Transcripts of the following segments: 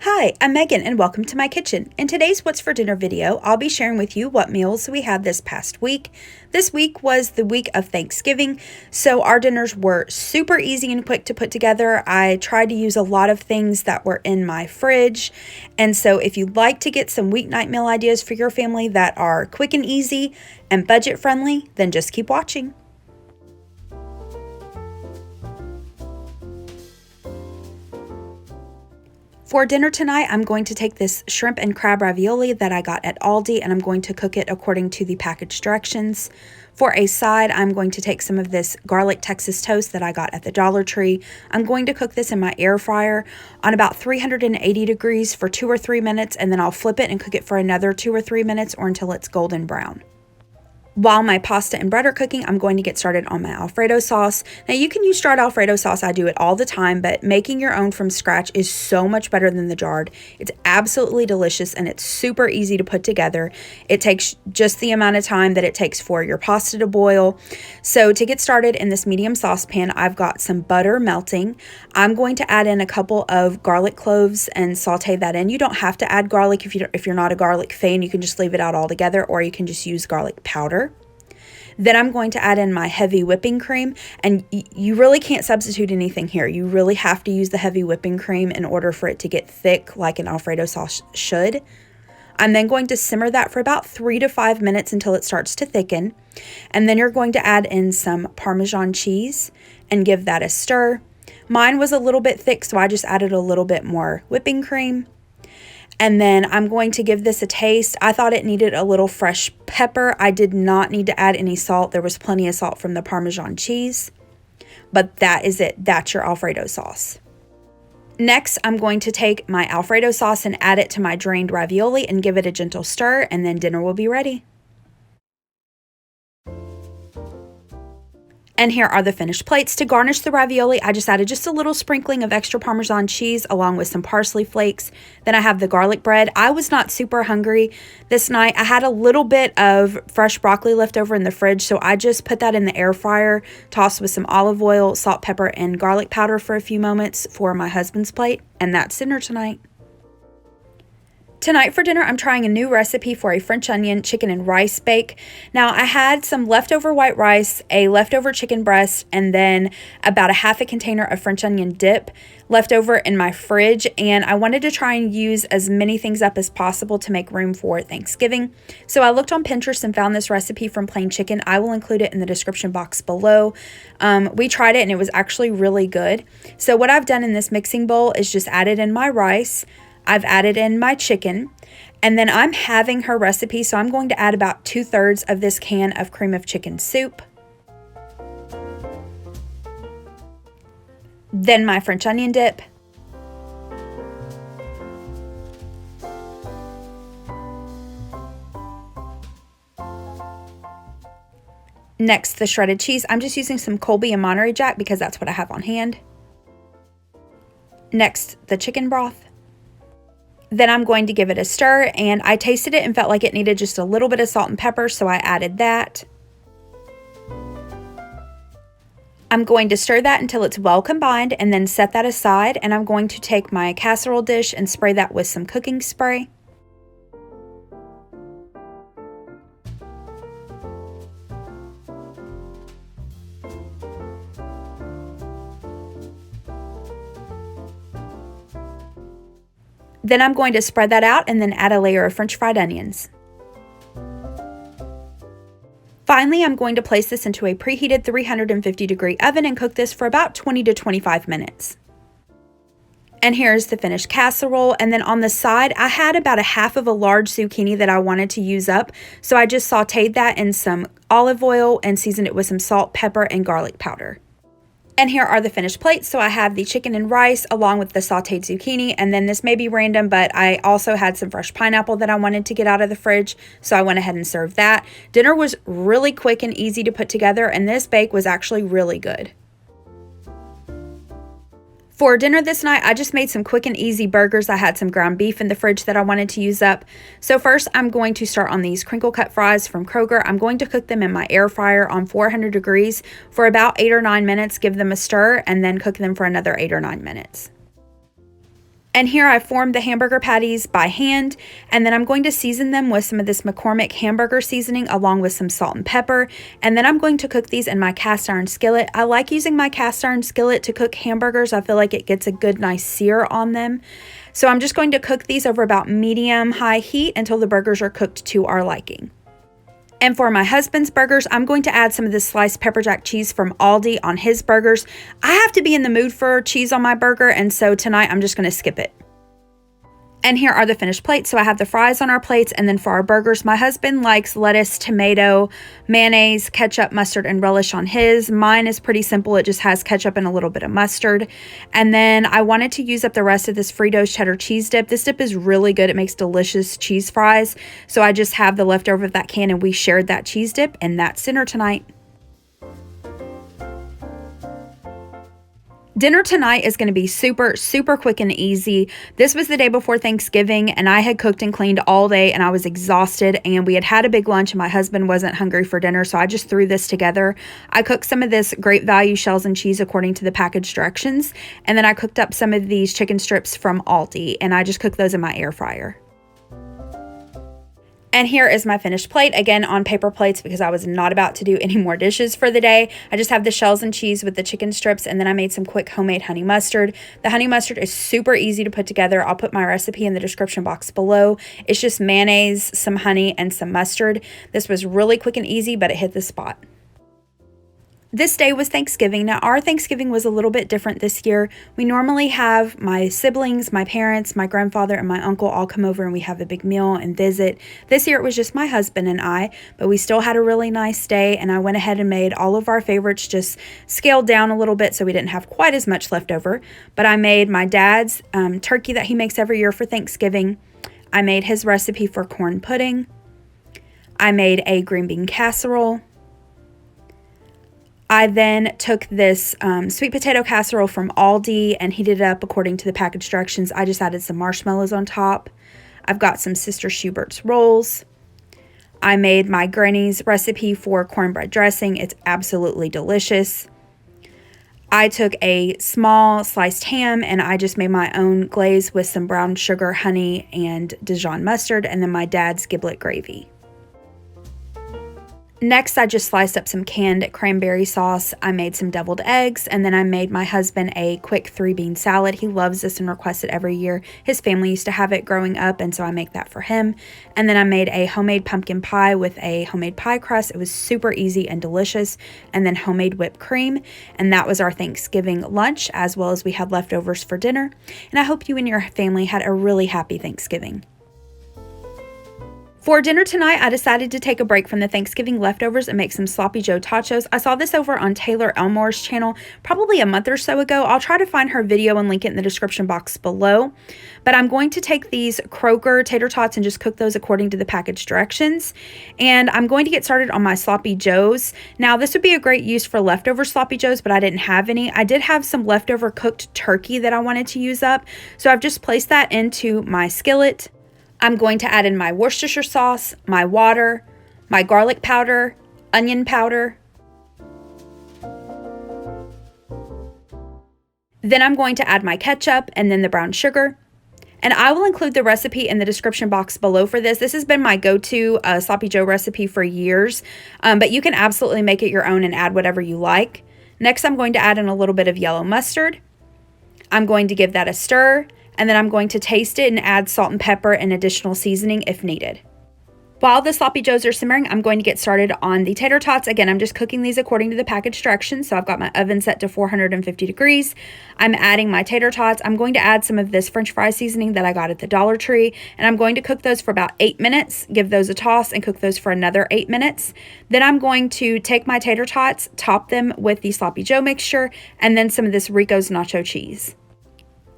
Hi, I'm Megan and welcome to my kitchen. In today's What's for Dinner video, I'll be sharing with you what meals we had this past week. This week was the week of Thanksgiving, so our dinners were super easy and quick to put together. I tried to use a lot of things that were in my fridge, and so if you'd like to get some weeknight meal ideas for your family that are quick and easy and budget friendly, then just keep watching. For dinner tonight, I'm going to take this shrimp and crab ravioli that I got at Aldi, and I'm going to cook it according to the package directions. For a side, I'm going to take some of this garlic Texas toast that I got at the Dollar Tree. I'm going to cook this in my air fryer on about 380 degrees for 2 or 3 minutes, and then I'll flip it and cook it for another 2 or 3 minutes or until it's golden brown. While my pasta and bread are cooking, I'm going to get started on my Alfredo sauce. Now, you can use jarred Alfredo sauce. I do it all the time, but making your own from scratch is so much better than the jarred. It's absolutely delicious and it's super easy to put together. It takes just the amount of time that it takes for your pasta to boil. So to get started in this medium saucepan, I've got some butter melting. I'm going to add in a couple of garlic cloves and saute that in. You don't have to add garlic if you're not a garlic fan. You can just leave it out altogether, or you can just use garlic powder. Then I'm going to add in my heavy whipping cream, and you really can't substitute anything here. You really have to use the heavy whipping cream in order for it to get thick like an Alfredo sauce should. I'm then going to simmer that for about 3 to 5 minutes until it starts to thicken. And then you're going to add in some Parmesan cheese and give that a stir. Mine was a little bit thick, so I just added a little bit more whipping cream. And then I'm going to give this a taste. I thought it needed a little fresh pepper. I did not need to add any salt. There was plenty of salt from the Parmesan cheese. But that is it. That's your Alfredo sauce. Next, I'm going to take my Alfredo sauce and add it to my drained ravioli and give it a gentle stir, and then dinner will be ready. And here are the finished plates. To garnish the ravioli, I just added just a little sprinkling of extra Parmesan cheese along with some parsley flakes. Then I have the garlic bread. I was not super hungry this night. I had a little bit of fresh broccoli left over in the fridge, so I just put that in the air fryer, tossed with some olive oil, salt, pepper, and garlic powder for a few moments for my husband's plate. And that's dinner tonight. Tonight for dinner, I'm trying a new recipe for a French onion chicken and rice bake. Now, I had some leftover white rice, a leftover chicken breast, and then about a half a container of French onion dip left over in my fridge, and I wanted to try and use as many things up as possible to make room for Thanksgiving. So I looked on Pinterest and found this recipe from Plain Chicken. I will include it in the description box below. We tried it and it was actually really good. So what I've done in this mixing bowl is just added in my rice. I've added in my chicken, and then I'm having her recipe, so I'm going to add about 2/3 of this can of cream of chicken soup. Then my French onion dip. Next, the shredded cheese. I'm just using some Colby and Monterey Jack because that's what I have on hand. Next, the chicken broth. Then I'm going to give it a stir, and I tasted it and felt like it needed just a little bit of salt and pepper, so I added that. I'm going to stir that until it's well combined and then set that aside, and I'm going to take my casserole dish and spray that with some cooking spray. Then I'm going to spread that out and then add a layer of French fried onions. Finally, I'm going to place this into a preheated 350-degree oven and cook this for about 20 to 25 minutes. And here's the finished casserole. And then on the side, I had about a half of a large zucchini that I wanted to use up. So I just sauteed that in some olive oil and seasoned it with some salt, pepper, and garlic powder. And here are the finished plates. So I have the chicken and rice along with the sauteed zucchini. And then this may be random, but I also had some fresh pineapple that I wanted to get out of the fridge. So I went ahead and served that. Dinner was really quick and easy to put together, and this bake was actually really good. For dinner this night, I just made some quick and easy burgers. I had some ground beef in the fridge that I wanted to use up. So first, I'm going to start on these crinkle cut fries from Kroger. I'm going to cook them in my air fryer on 400 degrees for about 8 or 9 minutes, give them a stir, and then cook them for another 8 or 9 minutes. And here I formed the hamburger patties by hand, and then I'm going to season them with some of this McCormick hamburger seasoning along with some salt and pepper. And then I'm going to cook these in my cast iron skillet. I like using my cast iron skillet to cook hamburgers. I feel like it gets a good nice sear on them. So I'm just going to cook these over about medium-high heat until the burgers are cooked to our liking. And for my husband's burgers, I'm going to add some of this sliced pepper jack cheese from Aldi on his burgers. I have to be in the mood for cheese on my burger, and so tonight I'm just going to skip it. And here are the finished plates. So I have the fries on our plates, and then for our burgers, my husband likes lettuce, tomato, mayonnaise, ketchup, mustard, and relish on his. Mine is pretty simple. It just has ketchup and a little bit of mustard. And then I wanted to use up the rest of this Fritos cheddar cheese dip. This dip is really good. It makes delicious cheese fries. So I just have the leftover of that can, and we shared that cheese dip, and that's dinner tonight. Dinner tonight is going to be super, super quick and easy. This was the day before Thanksgiving, and I had cooked and cleaned all day, and I was exhausted, and we had had a big lunch, and my husband wasn't hungry for dinner, so I just threw this together. I cooked some of this Great Value shells and cheese according to the package directions, and then I cooked up some of these chicken strips from Aldi, and I just cooked those in my air fryer. And here is my finished plate, again on paper plates because I was not about to do any more dishes for the day. I just have the shells and cheese with the chicken strips, and then I made some quick homemade honey mustard. The honey mustard is super easy to put together. I'll put my recipe in the description box below. It's just mayonnaise, some honey, and some mustard. This was really quick and easy, but it hit the spot. This day was Thanksgiving. Now, our Thanksgiving was a little bit different this year. We normally have my siblings, my parents, my grandfather, and my uncle all come over and we have a big meal and visit. This year it was just my husband and I, but we still had a really nice day, and I went ahead and made all of our favorites, just scaled down a little bit so we didn't have quite as much left over. But I made my dad's turkey that he makes every year for Thanksgiving. I made his recipe for corn pudding. I made a green bean casserole. I then took this sweet potato casserole from Aldi and heated it up according to the package directions. I just added some marshmallows on top. I've got some Sister Schubert's rolls. I made my granny's recipe for cornbread dressing. It's absolutely delicious. I took a small sliced ham and I just made my own glaze with some brown sugar, honey, and Dijon mustard, and then my dad's giblet gravy. Next, I just sliced up some canned cranberry sauce. I made some deviled eggs, and then I made my husband a quick 3-bean salad. He loves this and requests it every year. His family used to have it growing up, and so I make that for him. And then I made a homemade pumpkin pie with a homemade pie crust. It was super easy and delicious. And then homemade whipped cream. And that was our Thanksgiving lunch, as well as we had leftovers for dinner. And I hope you and your family had a really happy Thanksgiving. For dinner tonight, I decided to take a break from the Thanksgiving leftovers and make some sloppy Joe Totchos. I saw this over on Taylor Elmore's channel probably a month or so ago. I'll try to find her video and link it in the description box below. But I'm going to take these Kroger tater tots and just cook those according to the package directions. And I'm going to get started on my sloppy Joes. Now, this would be a great use for leftover sloppy Joes, but I didn't have any. I did have some leftover cooked turkey that I wanted to use up. So I've just placed that into my skillet. I'm going to add in my Worcestershire sauce, my water, my garlic powder, onion powder. Then I'm going to add my ketchup and then the brown sugar. And I will include the recipe in the description box below for this. This has been my go-to Sloppy Joe recipe for years, but you can absolutely make it your own and add whatever you like. Next, I'm going to add in a little bit of yellow mustard. I'm going to give that a stir. And then I'm going to taste it and add salt and pepper and additional seasoning if needed. While the sloppy joes are simmering, I'm going to get started on the tater tots. Again, I'm just cooking these according to the package directions. So I've got my oven set to 450 degrees. I'm adding my tater tots. I'm going to add some of this French fry seasoning that I got at the Dollar Tree. And I'm going to cook those for about 8 minutes, give those a toss, and cook those for another 8 minutes. Then I'm going to take my tater tots, top them with the sloppy joe mixture, and then some of this Rico's nacho cheese.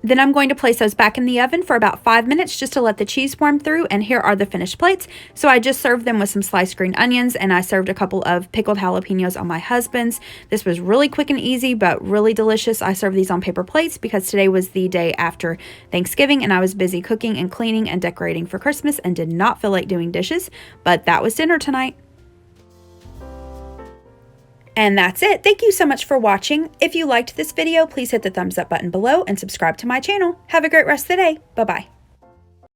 Then I'm going to place those back in the oven for about 5 minutes just to let the cheese warm through, and here are the finished plates. So I just served them with some sliced green onions, and I served a couple of pickled jalapenos on my husband's. This was really quick and easy, but really delicious. I served these on paper plates because today was the day after Thanksgiving, and I was busy cooking and cleaning and decorating for Christmas and did not feel like doing dishes, but that was dinner tonight. And that's it. Thank you so much for watching. If you liked this video, please hit the thumbs up button below and subscribe to my channel. Have a great rest of the day. Bye-bye.